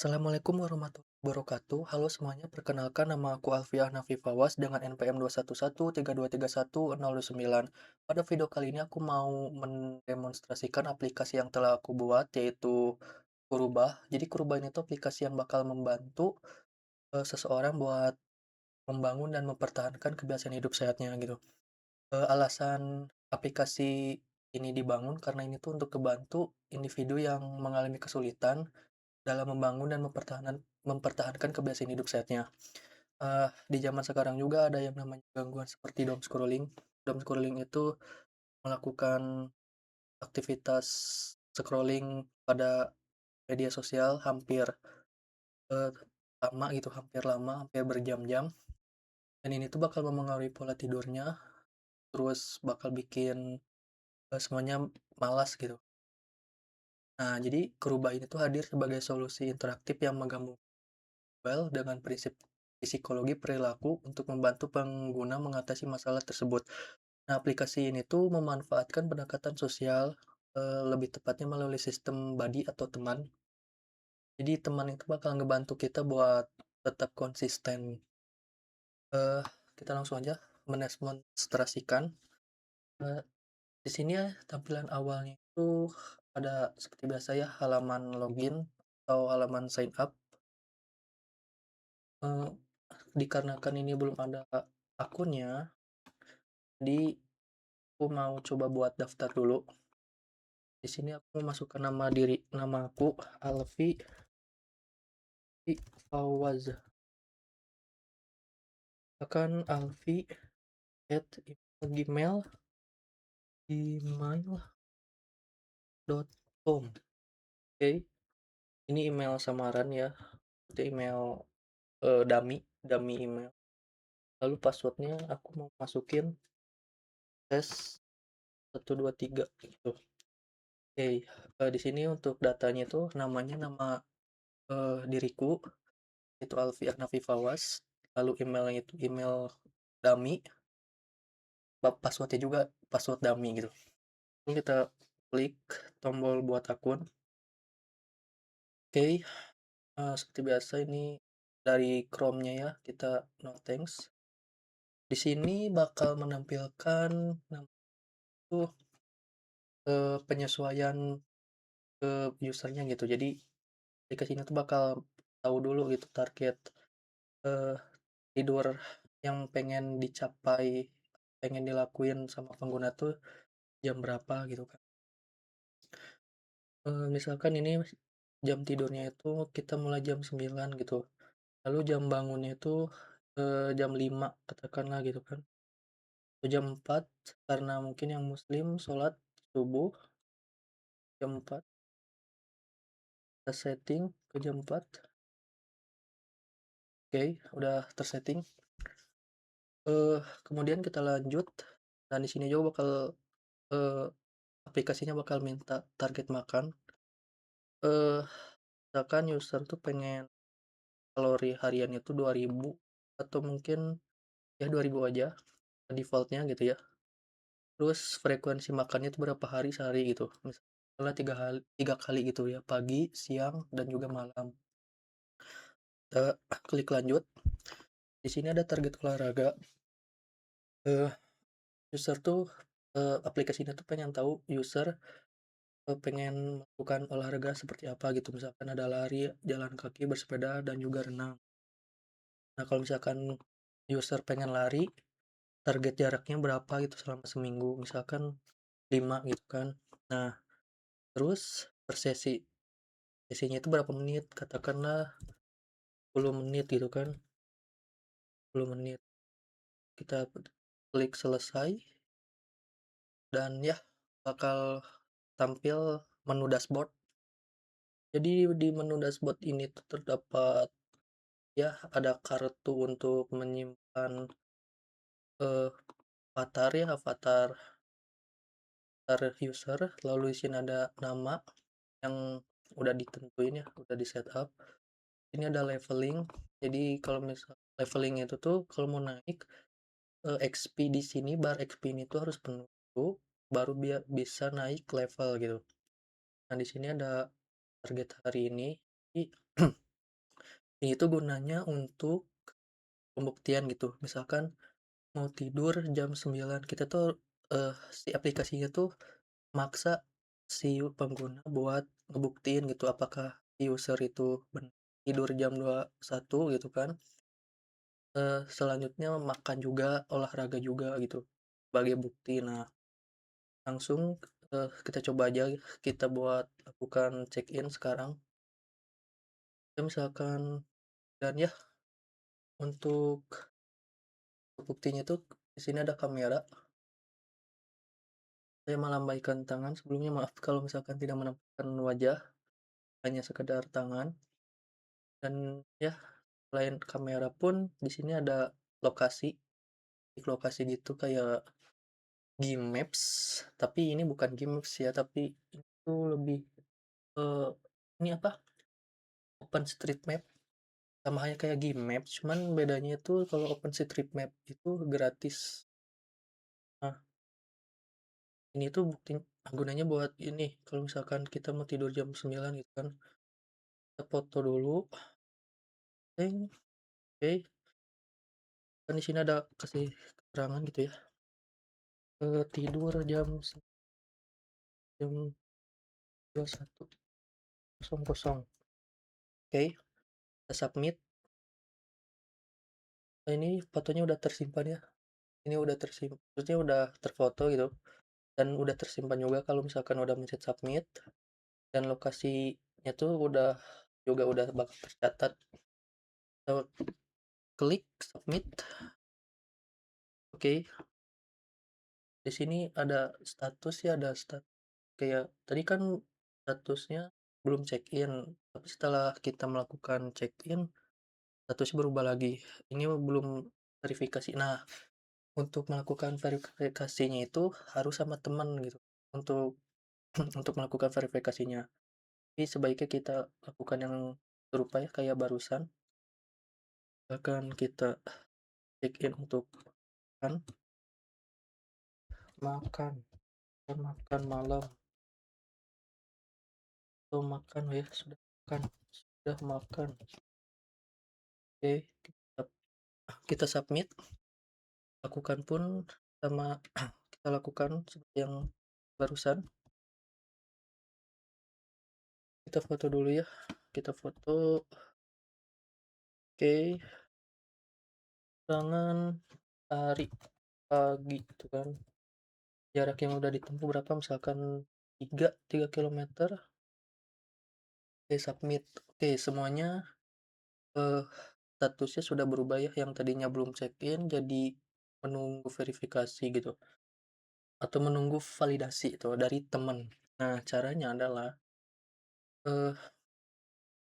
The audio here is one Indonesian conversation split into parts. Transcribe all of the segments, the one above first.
Assalamualaikum warahmatullahi wabarakatuh. Halo semuanya, perkenalkan nama aku Alfiah Nafi Fawas dengan NPM 211323109. Pada video kali ini aku mau mendemonstrasikan aplikasi yang telah aku buat, yaitu Kurubah. Jadi Kurubah ini tuh aplikasi yang bakal membantu seseorang buat membangun dan mempertahankan kebiasaan hidup sehatnya gitu. Alasan aplikasi ini dibangun karena ini tuh untuk kebantu individu yang mengalami kesulitan dalam membangun dan mempertahankan kebiasaan hidup sehatnya. Di zaman sekarang juga ada yang namanya gangguan seperti doom scrolling. Doom scrolling itu melakukan aktivitas scrolling pada media sosial eee, hampir berjam-jam, dan ini tuh bakal memengaruhi pola tidurnya, terus bakal bikin, semuanya malas gitu. Nah, jadi Kerubah ini tuh hadir sebagai solusi interaktif yang menggabungkan dengan prinsip psikologi perilaku untuk membantu pengguna mengatasi masalah tersebut. Nah, aplikasi ini tuh memanfaatkan pendekatan sosial, lebih tepatnya melalui sistem buddy atau teman. Jadi teman itu bakal ngebantu kita buat tetap konsisten. Eee, Kita langsung aja mendemonstrasikan. Eee, di sini ya tampilan awalnya itu ada seperti biasa ya, halaman login atau halaman sign up. Eee, Dikarenakan ini belum ada akunnya, jadi aku mau coba buat daftar dulu. Di sini aku memasukkan nama aku, Alfi Fawaz. Akan alfi@gmail.com. Oke, ini email samaran ya, itu email, dummy email. Lalu password-nya aku mau masukin tes 123 gitu. Oke, di sini untuk datanya itu namanya nama, diriku, itu Alfi Nafi Fawas, lalu emailnya itu email dummy, password juga password dummy gitu. Ini kita klik tombol buat akun. Oke, seperti biasa ini dari Chrome-nya ya, kita no thanks. Di sini bakal menampilkan tuh, penyesuaian ke usernya gitu. Jadi aplikasinya tuh bakal tahu dulu gitu target, eee, tidur yang pengen dicapai, pengen dilakuin sama pengguna tuh jam berapa gitu kan. Misalkan ini jam tidurnya itu kita mulai jam 9 gitu, lalu jam bangunnya itu, jam 5 katakanlah gitu kan, atau jam 4 karena mungkin yang muslim sholat subuh jam 4, kita setting ke jam 4. Oke, udah tersetting. Kemudian kita lanjut, dan di sini juga bakal, eee, aplikasinya bakal minta target makan. Eee, Misalkan user tuh pengen kalori hariannya tuh 2.000 atau mungkin ya 2.000 aja default-nya gitu ya. Terus frekuensi makannya itu berapa hari sehari gitu, misalnya 3 kali gitu ya, pagi, siang, dan juga malam. Kita klik lanjut, di sini ada target olahraga. eee, User tuh, aplikasinya tuh pengen tahu user, pengen melakukan olahraga seperti apa gitu, misalkan ada lari, jalan kaki, bersepeda, dan juga renang. Nah, kalau misalkan user pengen lari, target jaraknya berapa gitu selama seminggu, misalkan 5 gitu kan. Nah, terus per sesi. Sesinya itu berapa menit? Katakanlah 10 menit gitu kan, 10 menit. Kita klik selesai dan ya bakal tampil menu dashboard. Jadi di menu dashboard ini tuh terdapat ya ada kartu untuk menyimpan, eee, avatar user, lalu di sini ada nama yang udah ditentuin ya, udah di-setup. Ini ada leveling, jadi kalau misal leveling itu tuh kalau mau naik, XP di sini, bar XP ini tuh harus penuh dulu, baru bisa naik level gitu. Nah, di sini ada target hari ini. Ini tuh gunanya untuk pembuktian gitu, misalkan mau tidur jam 9 kita tuh, si aplikasinya tuh maksa si pengguna buat ngebuktiin gitu apakah user itu tidur jam 21 gitu kan, selanjutnya makan juga, olahraga juga gitu, sebagai bukti. Nah, langsung, kita coba aja kita buat lakukan check-in sekarang. Ya misalkan dan ya untuk buktinya tuh di sini ada kamera, saya melambaikan tangan sebelumnya maaf kalau misalkan tidak menampilkan wajah, hanya sekedar tangan dan ya selain kamera pun di sini ada lokasi, lokasi gitu kayak G-Maps, tapi ini bukan G-Maps ya, tapi itu lebih, eee, ini apa, OpenStreetMap, sama halnya kayak G-Maps, cuman bedanya itu kalau OpenStreetMap itu gratis. Nah, ini tuh gunanya buat ini, kalau misalkan kita mau tidur jam 9 gitu kan, kita foto dulu, oke, kan di sini ada kasih keterangan gitu ya, tidur jam 21.00. Oke, kita submit. Nah, ini fotonya udah tersimpan ya, ini udah maksudnya udah terfoto gitu, dan udah tersimpan juga kalau misalkan udah mencet submit, dan lokasinya tuh udah bakal tercatat. Kita klik submit, oke. Di sini ada status ya, ada kayak tadi kan statusnya belum check-in, tapi setelah kita melakukan check-in, statusnya berubah lagi. Ini belum verifikasi. Nah, untuk melakukan verifikasinya itu harus sama teman gitu, untuk untuk melakukan verifikasinya. Jadi sebaiknya kita lakukan yang serupa ya kayak barusan, akan kita check-in untuk makan makan makan malam atau makan ya, sudah makan. Oke, kita submit, lakukan pun sama kita lakukan seperti yang barusan. Kita foto dulu ya, kita foto, oke, tangan hari, pagi gitu kan, jarak yang udah ditempuh berapa misalkan 3 kilometer, oke submit. Oke semuanya, eee, statusnya sudah berubah ya, yang tadinya belum check-in jadi menunggu verifikasi gitu, atau menunggu validasi itu dari teman. Nah caranya adalah, eee,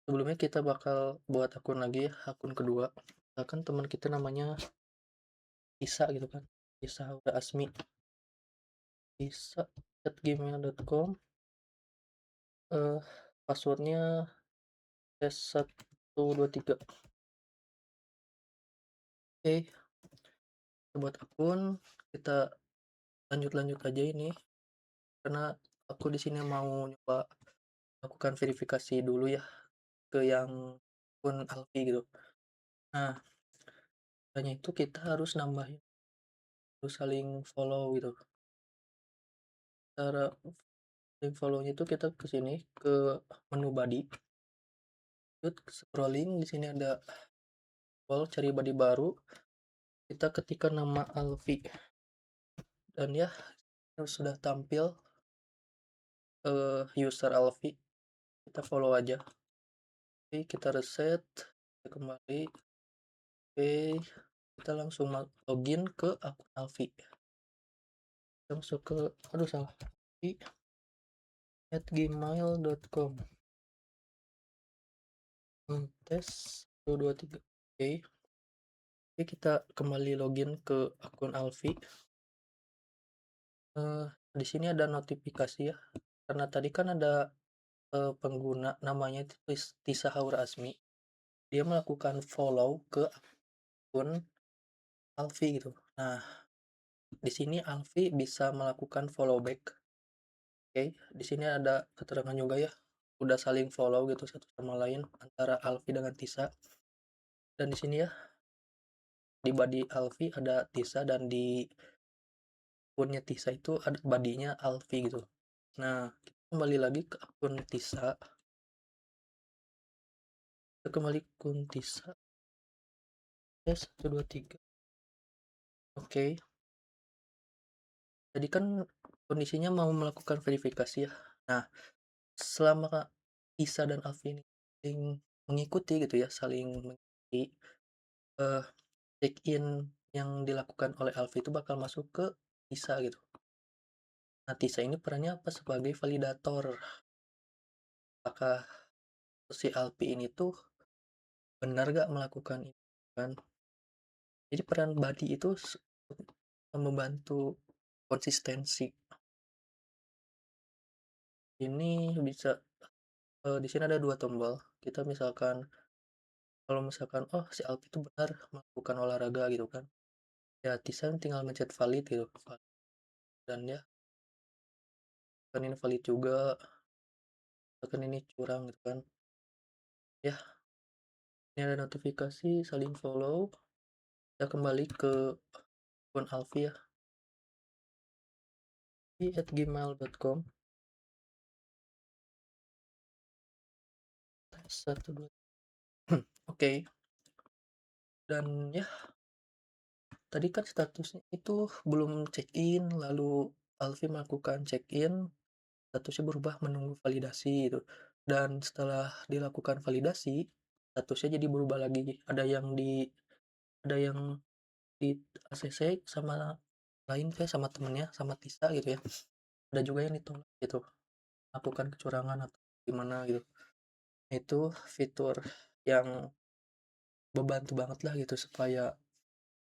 sebelumnya kita bakal buat akun lagi ya, akun kedua, misalkan teman kita namanya Isa gitu kan, Isa udah Asmi, Isa@gmail.com, eee, password-nya S123. Oke, kita buat akun, kita lanjut aja ini, karena aku di sini mau nyoba lakukan verifikasi dulu ya, ke yang akun Alfi gitu. Nah, caranya itu kita harus nambahin, harus saling follow gitu. Cara saling follow-nya itu kita ke sini, ke menu body, lanjut scrolling, di sini ada cari body baru, kita ketikkan nama Alfi, dan ya sudah tampil, user Alfi, kita follow aja. Oke, kita reset, kita kembali, oke, kita langsung login ke akun Alfi. Kita masuk ke aduh salah, alfi@gmail.com, tes 123. Oke, oke kita kembali login ke akun Alfi. Di sini ada notifikasi ya, karena tadi kan ada, pengguna namanya itu Tisa Haur Asmi, dia melakukan follow ke akun Alfi gitu. Nah, di sini Alfi bisa melakukan follow back. Oke, di sini ada keterangan juga ya, udah saling follow gitu satu sama lain antara Alfi dengan Tisa. Dan di sini ya, di body Alfi ada Tisa dan di akunnya Tisa itu ada badinya Alfi gitu. Nah, kita kembali lagi ke akun Tisa. Kita kembali ke akun Tisa. Ya, 1, 2, 3. Oke. Tadi kan kondisinya mau melakukan verifikasi ya. Nah, selama Tisa dan Alfi ini saling mengikuti gitu ya, saling mengikuti eh, check-in yang dilakukan oleh Alfi itu bakal masuk ke Tisa gitu. Nah, Tisa ini perannya apa sebagai validator. Apakah si Alfi ini tuh benar gak melakukan ini kan? Jadi peran body itu membantu konsistensi. Ini bisa di sini ada dua tombol. Kita misalkan kalau misalkan oh si Alfi itu benar melakukan olahraga gitu kan. Ya Tisan tinggal mencet valid gitu. Dan ya kan ini valid juga, kan ini curang gitu kan. Ya, ini ada notifikasi saling follow. Kita kembali ke akun Alfi ya, @gmail.com. Satu dua. Oke. Dan ya tadi kan statusnya itu belum check in, lalu Alfi melakukan check in, statusnya berubah menunggu validasi itu. Dan setelah dilakukan validasi, statusnya jadi berubah lagi. Ada yang di ACC sama lain kayak sama temennya, sama Tisa gitu ya. Ada juga yang ditolak gitu, lakukan kecurangan atau gimana gitu. Itu fitur yang membantu banget lah gitu supaya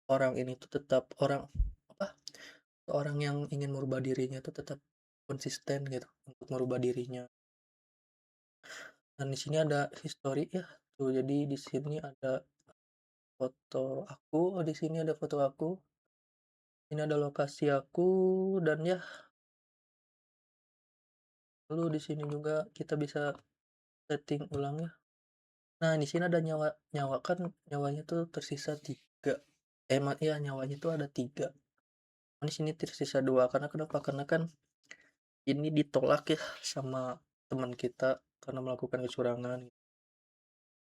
orang ini tuh tetap apa orang yang ingin merubah dirinya tuh tetap konsisten gitu untuk merubah dirinya. Dan di sini ada history ya tuh, jadi di sini ada foto aku, di sini ada foto aku, ini ada lokasi aku, dan ya lalu di sini juga kita bisa setting ulang ya. Nah di sini ada nyawa kan, nyawanya tuh tersisa 3. Ya nyawanya tuh ada 3. Di sini tersisa 2 karena kenapa, karena kan ini ditolak ya sama teman kita karena melakukan kecurangan.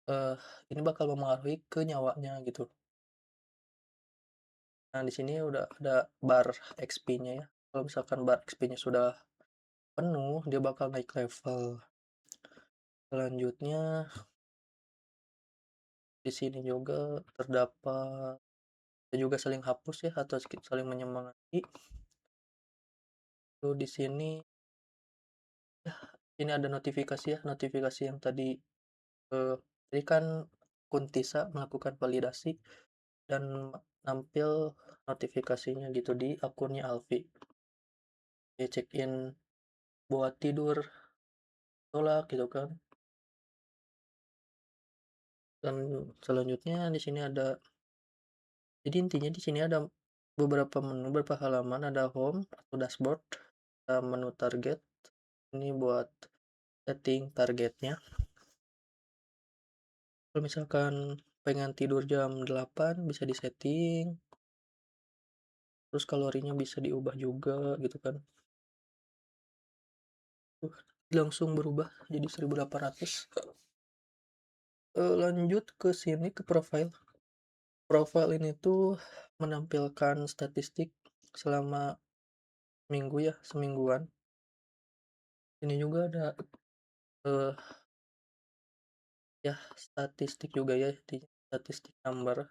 eh ini bakal mempengaruhi ke nyawanya gitu. Nah, di sini udah ada bar XP-nya ya. Kalau misalkan bar XP-nya sudah penuh, dia bakal naik level. Selanjutnya, di sini juga terdapat juga saling hapus ya atau saling menyemangati. Lalu di sini ini ada notifikasi ya, notifikasi yang tadi kan Kuntisa melakukan validasi dan nampil notifikasinya gitu di akunnya Alfi. Dia check in buat tidur, tolak gitu kan. Dan selanjutnya di sini ada, jadi intinya di sini ada beberapa menu, beberapa halaman, ada home atau dashboard, ada menu target. Ini buat setting targetnya. Kalau misalkan pengen tidur jam 8 bisa disetting. Terus kalorinya bisa diubah juga gitu kan. Langsung berubah jadi 1800. Lanjut ke sini ke profile. Profile ini tuh menampilkan statistik selama minggu ya, semingguan. Ini juga ada eh, ya statistik juga ya, di statistik number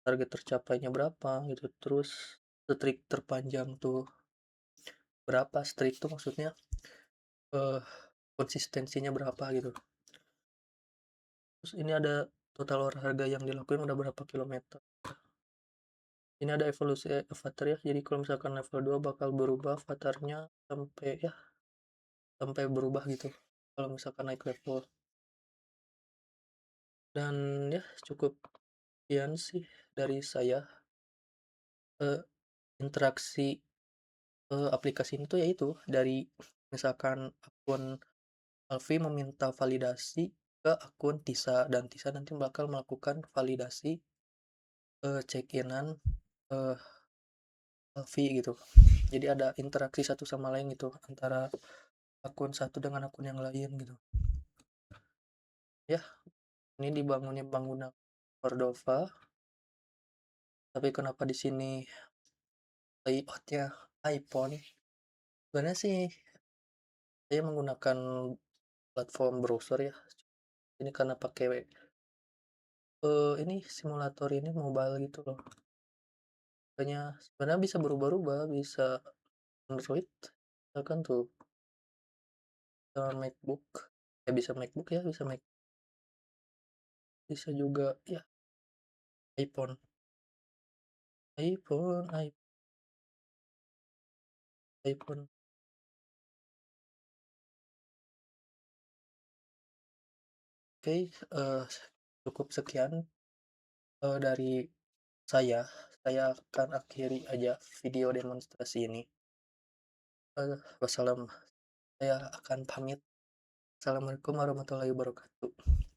target tercapainya berapa gitu, terus streak terpanjang tuh berapa, streak tuh maksudnya eh, konsistensinya berapa gitu. Terus ini ada total olahraga yang dilakukan udah berapa kilometer. Ini ada evolusi avatar ya, jadi kalau misalkan level 2 bakal berubah avatarnya sampai berubah gitu kalau misalkan naik level. Dan ya cukup sekian sih dari saya. eh, Interaksi aplikasi ini tuh yaitu dari misalkan akun Alfi meminta validasi ke akun Tisa, dan Tisa nanti bakal melakukan validasi, check-in-an, eee, Alfi gitu. Jadi ada interaksi satu sama lain gitu antara akun satu dengan akun yang lain gitu. Ya, ini dibangunnya bangunan Cordova, tapi kenapa di sini layout-nya iPhone? Sebenarnya sih saya menggunakan platform browser ya. Ini karena pakai, ini simulator ini mobile gitu loh. Makanya sebenarnya bisa berubah-ubah, bisa Android, misalkan tuh, MacBook, bisa MacBook ya, bisa Mac, bisa juga ya iPhone, iPhone, iPhone. Oke, cukup sekian, dari saya. Saya akan akhiri aja video demonstrasi ini. Wassalam, saya akan pamit. Assalamualaikum warahmatullahi wabarakatuh.